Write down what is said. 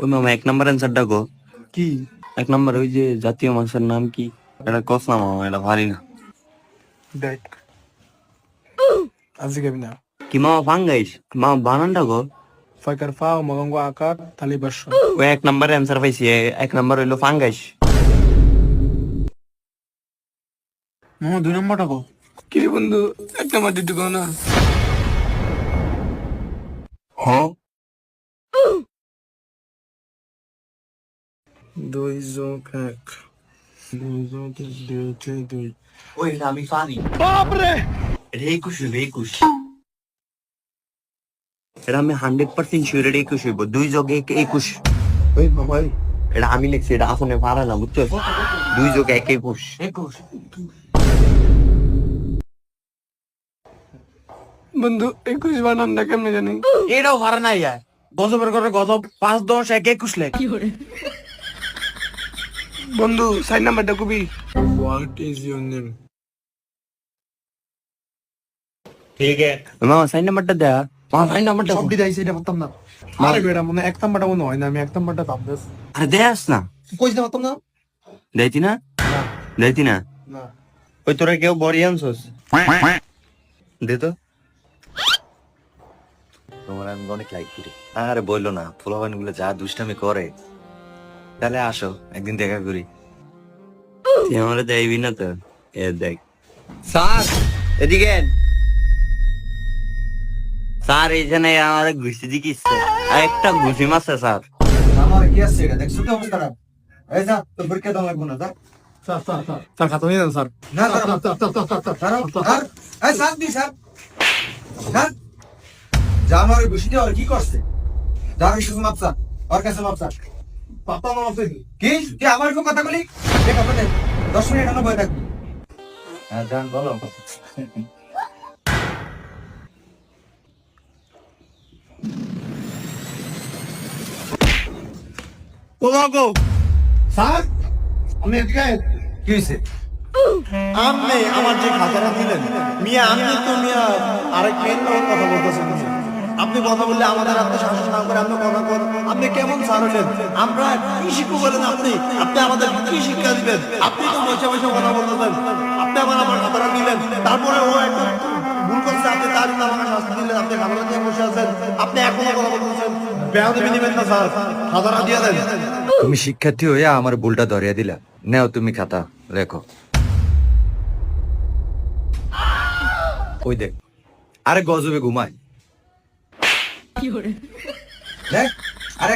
ওই মামা 1 নম্বর অ্যান্সারটা গো। কি 1 নম্বর ওই যে জাতীয় মাছের নাম কি? এটা কস না মামা, এটা ভারী না। দেখ আজকে গাবি না কি মামা ফাঙ্গাইস? মামা বানানটা গো। ফাইকার ফা ও মগঙ্গ আকার তালি বাস ওই 1 নম্বর অ্যান্সার পাইছি, 1 নম্বর হইলো ফাঙ্গাইস। মামা 2 নম্বরটা কো কি রে বন্ধু 1 নম্বর দিতে কো না হ্যাঁ 2 যোগ 1 2 যোগ 2 ওই এটা আমি পারি। বাপরে, এটা 21 হইবে 21। এটা আমি 100% শিওর, এটা 21 হইব। 2 যোগ 1 21। ওই মামা এটা আমি লিখছি, এটা আসলে পারে না বুঝছো। 2 যোগ 1 21। 21 বন্ধু 21 বানানটা কেমনে জানি এটাও ভাড়া নাই যায় গজবের করে গজব 5 10 1 21 লেখ বন্ধু 4 নম্বরটা কবি হোয়াট ইজ ইওর নেম ঠিক আছে মামা 4 নম্বরটা দে। মামা 4 নম্বরটা সব দিদাইছে এটা পারতাম না আরে বেটা মনে 1 নম্বরটা মনে হয় না আমি 1 নম্বরটা ভাবতেছ আরে দেয়াস না। কইছ না পারতাম না দেইতি না, না দেইতি না। না ওই তোরা কেউ বড়ি আনছস? দে তো। তোমার আমি অনেক লাইক করি। আরে বললো না, ফুলাবান গুলো যা দুষ্টামি করে। তাহলে আসো একদিন দেখা করি। তুই আমারে দেইবি না তো? এ দেখ স্যার, এদিকে আন। স্যার এইখানে আমার ঘুষি দিকিছে, একটা ঘুষি মারছে স্যার। আমার কি আছে এটা দেখছো তো অবস্থাটা? এই যা তো পরীক্ষা দাও লাগবো না যা। স্যার খাতা নিয়ে যান স্যার না স্যার এই স্যার দি স্যার স্যার যা আমার বসিতে আর কি করছে? যা আমি শুধু মাপসা আর কাছে মাপসা পাপা মামা ফেলি কি তুই আমার কোন কথা বলি? দেখ আপনি 10 মিনিট এখনো বই থাকবি। হ্যাঁ জান বলো। ও গো স্যার আমি এদিকে কি হইছে? আপনি আমার যে খাতাটা দিলেন মিয়া, আমি তো মিয়া আরেক মেয়ের লোক কথা বলতেছেন। আপনি কথা বললে আমাদের আত্মশাসন না করে আপনি কথা কর। আপনি কেমন স্যার হলেন? আমরা কি শিখবো বলেন আপনি? আপনি আমাদের কি শিক্ষা দিবেন? আপনি তো বসে বসে কথা বলতেছেন। আপনি আমার খাতাটা দিলেন, তারপরে ও একটা ভুল করছে, আপনি তার জন্য আমাকে শাস্তি দিলেন। আপনি খাতাটা দিয়ে বসে আছেন, আপনি এখনো কথা বলতেছেন। বেয়াদবি নিবেন না স্যার, খাতাটা দিয়ে দেন। তুমি শিক্ষার্থী হইয়া আমার ভুলটা ধরিয়া দিলা। নেও তুমি খাতা লেখো। ওই দেখ আরে গজবে ঘুমায় দেখ